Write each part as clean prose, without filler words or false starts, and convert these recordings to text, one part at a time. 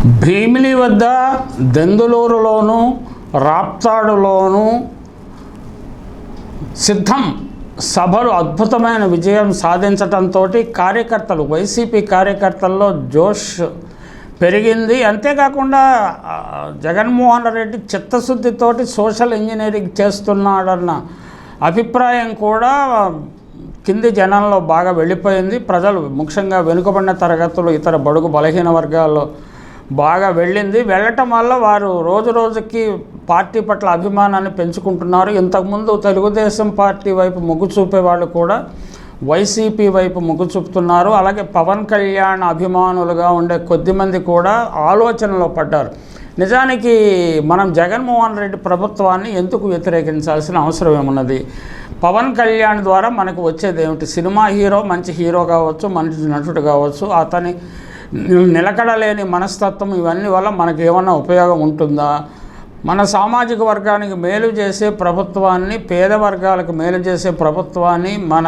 భీమిలి వద్ద దెందులూరులోను రాప్తాడులోను సిద్ధం సభలు అద్భుతమైన విజయం సాధించడంతో కార్యకర్తలు వైసీపీ కార్యకర్తల్లో జోష్ పెరిగింది. అంతేకాకుండా జగన్మోహన్ రెడ్డి చిత్తశుద్ధితోటి సోషల్ ఇంజనీరింగ్ చేస్తున్నాడన్న అభిప్రాయం కూడా కింది జనంలో బాగా వెళ్ళిపోయింది. ప్రజలు ముఖ్యంగా వెనుకబడిన తరగతులు ఇతర బడుగు బలహీన వర్గాల్లో బాగా వెళ్ళటం వల్ల వారు రోజు రోజుకి పార్టీ పట్ల అభిమానాన్ని పెంచుకుంటున్నారు. ఇంతకుముందు తెలుగుదేశం పార్టీ వైపు మొగ్గు చూపే వాళ్ళు కూడా వైసీపీ వైపు మొగ్గు చూపుతున్నారు. అలాగే పవన్ కళ్యాణ్ అభిమానులుగా ఉండే కొద్దిమంది కూడా ఆలోచనలో పడ్డారు. నిజానికి మనం జగన్మోహన్ రెడ్డి ప్రభుత్వాన్ని ఎందుకు వ్యతిరేకించాల్సిన అవసరం ఏమున్నది? పవన్ కళ్యాణ్ ద్వారా మనకు వచ్చేది ఏమిటి? సినిమా హీరో, మంచి హీరో కావచ్చు, మంచి నటుడు కావచ్చు, అతని నిలకడలేని మనస్తత్వం ఇవన్నీ వల్ల మనకు ఏమన్నా ఉపయోగం ఉంటుందా? మన సామాజిక వర్గానికి మేలు చేసే ప్రభుత్వాన్ని, పేద వర్గాలకు మేలు చేసే ప్రభుత్వాన్ని, మన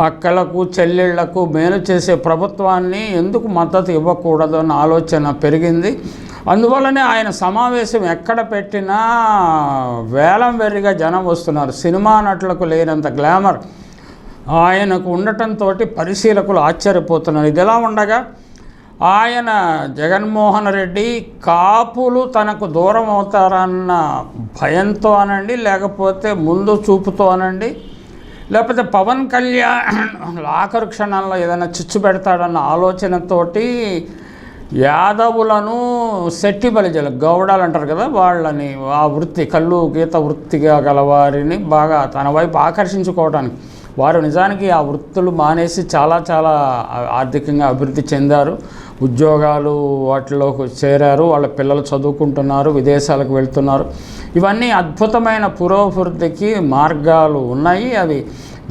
అక్కలకు చెల్లెళ్లకు మేలు చేసే ప్రభుత్వాన్ని ఎందుకు మద్దతు ఇవ్వకూడదు అన్న ఆలోచన పెరిగింది. అందువల్లనే ఆయన సమావేశం ఎక్కడ పెట్టినా వేలం వెర్రిగా జనం వస్తున్నారు. సినిమా నటులకు లేనంత గ్లామర్ ఆయనకు ఉండటంతో పరిశీలకులు ఆశ్చర్యపోతున్నారు. ఇదిలా ఉండగా ఆయన జగన్మోహన్ రెడ్డి కాపులు తనకు దూరం అవుతారన్న భయంతో అనండి, లేకపోతే ముందు చూపుతో అనండి, లేకపోతే పవన్ కళ్యాణ్ ఆఖరు క్షణంలో ఏదైనా చిచ్చు పెడతాడన్న ఆలోచనతోటి యాదవులను శెట్టి బలిజలు గౌడాలు అంటారు కదా, వాళ్ళని ఆ వృత్తి కళ్ళు గీత వృత్తిగా గలవారిని బాగా తన వైపు ఆకర్షించుకోవడానికి, వారు నిజానికి ఆ వృత్తులు మానేసి చాలా ఆర్థికంగా అభివృద్ధి చెందారు, ఉద్యోగాలు వాటిలోకి చేరారు, వాళ్ళ పిల్లలు చదువుకుంటున్నారు, విదేశాలకు వెళ్తున్నారు. ఇవన్నీ అద్భుతమైన పురోభివృద్ధికి మార్గాలు ఉన్నాయి. అవి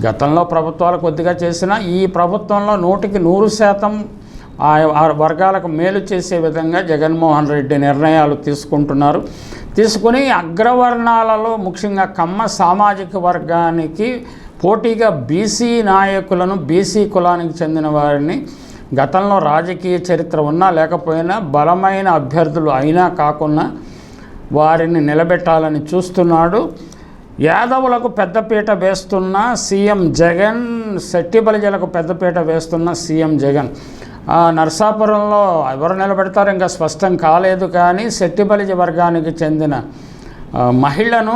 గతంలో ప్రభుత్వాలు కొద్దిగా చేసినా ఈ ప్రభుత్వంలో 100% ఆ వర్గాలకు మేలు చేసే విధంగా జగన్మోహన్ రెడ్డి నిర్ణయాలు తీసుకుని అగ్రవర్ణాలలో ముఖ్యంగా కమ్మ సామాజిక వర్గానికి పోటీగా బీసీ నాయకులను, బీసీ కులానికి చెందిన వారిని గతంలో రాజకీయ చరిత్ర ఉన్నా లేకపోయినా బలమైన అభ్యర్థులు అయినా కాకుండా వారిని నిలబెట్టాలని చూస్తున్నాడు. యాదవులకు పెద్దపీట వేస్తున్న సీఎం జగన్, శెట్టి బలిజలకు పెద్దపీట వేస్తున్న సీఎం జగన్. నర్సాపురంలో ఎవరు నిలబెడతారో ఇంకా స్పష్టం కాలేదు. కానీ శెట్టి బలిజ వర్గానికి చెందిన మహిళను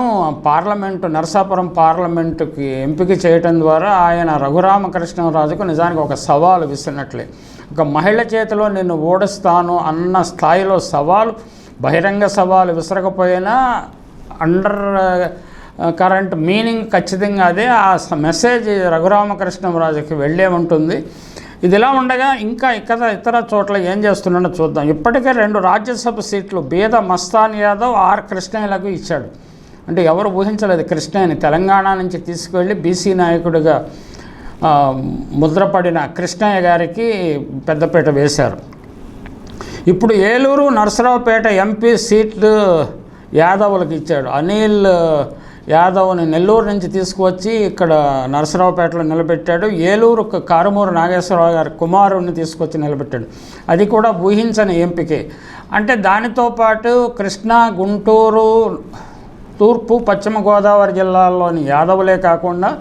నర్సాపురం పార్లమెంటుకి ఎంపిక చేయటం ద్వారా ఆయన రఘురామకృష్ణరాజుకు నిజానికి ఒక సవాలు విసిరినట్లే. ఒక మహిళ చేతిలో నిన్ను ఓడిస్తాను అన్న స్థాయిలో సవాలు, బహిరంగ సవాలు విసరకపోయినా అండర్ కరెంట్ మీనింగ్ ఖచ్చితంగా అదే. ఆ మెసేజ్ రఘురామకృష్ణరాజుకి వెళ్ళే ఉంటుంది. ఇదిలా ఉండగా ఇంకా ఇతర చోట్ల ఏం చేస్తున్నాడో చూద్దాం. ఇప్పటికే 2 రాజ్యసభ సీట్లు బీద మస్తాన్ యాదవ్ ఆర్ కృష్ణయ్యలకు ఇచ్చాడు. అంటే ఎవరు ఊహించలేదు, కృష్ణయ్యని తెలంగాణ నుంచి తీసుకువెళ్ళి బీసీ నాయకుడిగా ముద్రపడిన కృష్ణయ్య గారికి పెద్దపీట వేశారు. ఇప్పుడు ఏలూరు, నరసరావుపేట ఎంపీ సీట్లు యాదవులకు ఇచ్చాడు. అనిల్ యాదవ్ని నెల్లూరు నుంచి తీసుకువచ్చి ఇక్కడ నరసరావుపేటలో నిలబెట్టాడు. ఏలూరు కారుమూరు నాగేశ్వరరావు గారి కుమారుడిని తీసుకొచ్చి నిలబెట్టాడు. అది కూడా ఊహించని ఎంపికే. అంటే దానితో పాటు కృష్ణా, గుంటూరు, తూర్పు, పశ్చిమ గోదావరి జిల్లాల్లోని యాదవులే కాకుండా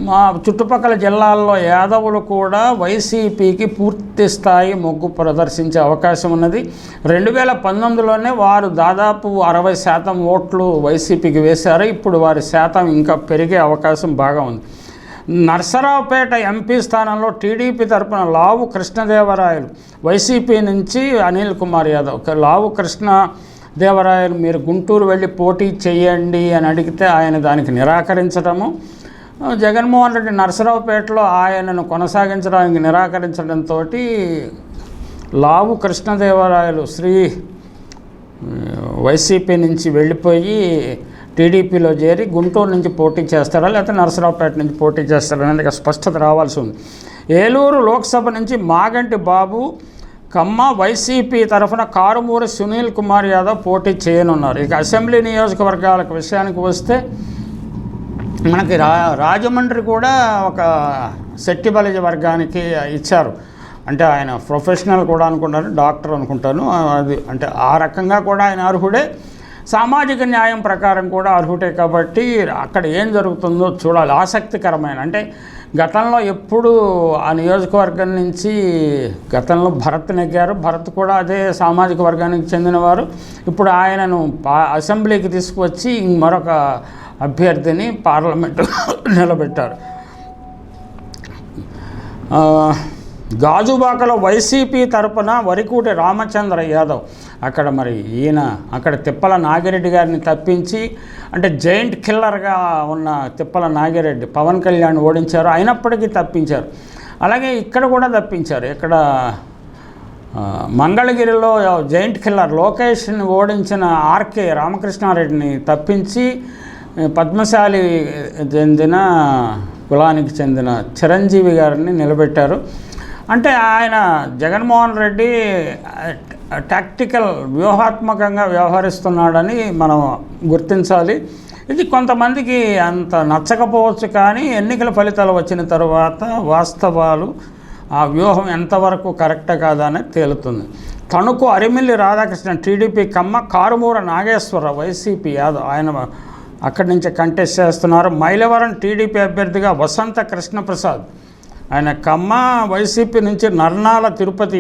మా చుట్టుపక్కల జిల్లాల్లో యాదవులు కూడా వైసీపీకి పూర్తి స్థాయి మొగ్గు ప్రదర్శించే అవకాశం ఉన్నది. 2019లోనే వారు దాదాపు 60% ఓట్లు వైసీపీకి వేశారు. ఇప్పుడు వారి శాతం ఇంకా పెరిగే అవకాశం బాగా ఉంది. నర్సరావుపేట ఎంపీ స్థానంలో టీడీపీ తరపున లావు కృష్ణదేవరాయలు, వైసీపీ నుంచి అనిల్ కుమార్ యాదవ్. లావు కృష్ణదేవరాయలు మీరు గుంటూరు వెళ్ళి పోటీ చేయండి అని అడిగితే ఆయన దానికి నిరాకరించడము, జగన్మోహన్ రెడ్డి నరసరావుపేటలో ఆయనను కొనసాగించడానికి నిరాకరించడంతో లావు కృష్ణదేవరాయలు వైసీపీ నుంచి వెళ్ళిపోయి టీడీపీలో చేరి గుంటూరు నుంచి పోటీ చేస్తారా లేకపోతే నరసరావుపేట నుంచి పోటీ చేస్తారా అనేది స్పష్టత రావాల్సి ఉంది. ఏలూరు లోక్సభ నుంచి మాగంటి బాబు కమ్మ, వైసీపీ తరఫున కారుమూరి సునీల్ కుమార్ యాదవ్ పోటీ చేయనున్నారు. ఇక అసెంబ్లీ నియోజకవర్గాలకు విషయానికి వస్తే మనకి రాజమండ్రి కూడా ఒక శెట్టి బలిజ వర్గానికి ఇచ్చారు. అంటే ఆయన ప్రొఫెషనల్ కూడా అనుకుంటాను, డాక్టర్ అనుకుంటాను. అది అంటే ఆ రకంగా కూడా ఆయన అర్హుడే, సామాజిక న్యాయం ప్రకారం కూడా అర్హుడే. కాబట్టి అక్కడ ఏం జరుగుతుందో చూడాలి. ఆసక్తికరమైన అంటే గతంలో ఎప్పుడు ఆ నియోజకవర్గం నుంచి గతంలో భరత్ నెగ్గారు. భరత్ కూడా అదే సామాజిక వర్గానికి చెందినవారు. ఇప్పుడు ఆయనను అసెంబ్లీకి తీసుకువచ్చి మరొక అభ్యర్థిని పార్లమెంటు నిలబెట్టారు. గాజువాకలో వైసీపీ తరపున వరికూటి రామచంద్ర యాదవ్ అక్కడ మరి ఈయన అక్కడ తిప్పల నాగిరెడ్డి గారిని తప్పించి, అంటే జైంట్ కిల్లర్గా ఉన్న తిప్పల నాగిరెడ్డి పవన్ కళ్యాణ్ ఓడించారు, అయినప్పటికీ తప్పించారు. అలాగే ఇక్కడ కూడా తప్పించారు. ఇక్కడ మంగళగిరిలో జైంట్ కిల్లర్ లోకేష్ని ఓడించిన ఆర్కే రామకృష్ణారెడ్డిని తప్పించి పద్మశాలి చెందిన కులానికి చెందిన చిరంజీవి గారిని నిలబెట్టారు. అంటే ఆయన జగన్మోహన్ రెడ్డి టాక్టికల్ వ్యూహాత్మకంగా వ్యవహరిస్తున్నాడని మనం గుర్తించాలి. ఇది కొంతమందికి అంత నచ్చకపోవచ్చు, కానీ ఎన్నికల ఫలితాలు వచ్చిన తర్వాత వాస్తవాలు ఆ వ్యూహం ఎంతవరకు కరెక్ట్ కాదా అనేది తేలుతుంది. తణుకు అరిమిల్లి రాధాకృష్ణ టీడీపీ కమ్మ, కారుమూర నాగేశ్వర వైసీపీ యాదవ్ ఆయన అక్కడి నుంచి కంటెస్ట్ చేస్తున్నారు. మైలవరం టీడీపీ అభ్యర్థిగా వసంత కృష్ణప్రసాద్ ఆయన కమ్మ, వైసీపీ నుంచి నర్నాల తిరుపతి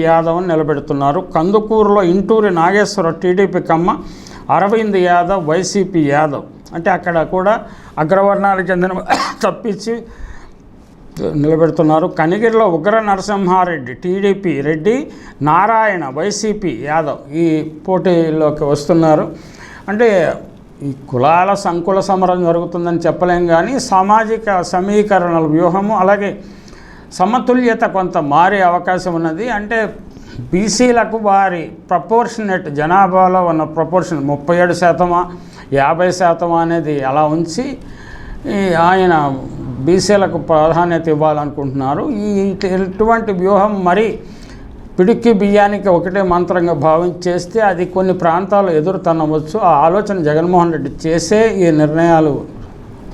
యాదవ్ని నిలబెడుతున్నారు. కందుకూరులో ఇంటూరి నాగేశ్వర టీడీపీ కమ్మ, అరవింద్ యాదవ్ వైసీపీ యాదవ్. అంటే అక్కడ కూడా అగ్రవర్ణాలకు చెందిన తప్పించి నిలబెడుతున్నారు. కనిగిరిలో ఉగ్ర నరసింహారెడ్డి టీడీపీ రెడ్డి, నారాయణ వైసీపీ యాదవ్ ఈ పోటీలోకి వస్తున్నారు. అంటే ఈ కులాల సంకుల సమరం జరుగుతుందని చెప్పలేం, కానీ సామాజిక సమీకరణల వ్యూహము అలాగే సమతుల్యత కొంత మారే అవకాశం ఉన్నది. అంటే బీసీలకు వారి ప్రపోర్షనేట్ జనాభాలో ఉన్న ప్రపోర్షన్ 37%, 50% అనేది అలా ఉంచి ఆయన బీసీలకు ప్రాధాన్యత ఇవ్వాలనుకుంటున్నారు. ఇటువంటి వ్యూహం మరి పిడికి బియ్యానికి ఒకటే మంత్రంగా భావించేస్తే అది కొన్ని ప్రాంతాలు ఎదురు తన్నవచ్చు. ఆ ఆలోచన జగన్మోహన్ రెడ్డి చేసే ఈ నిర్ణయాలు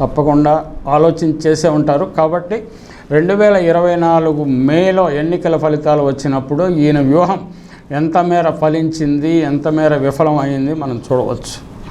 తప్పకుండా ఆలోచించి చేసే ఉంటారు. కాబట్టి 2024 మేలో ఎన్నికల ఫలితాలు వచ్చినప్పుడు ఈయన వ్యూహం ఎంత మేర ఫలించింది, ఎంత మేర విఫలం అయింది మనం చూడవచ్చు.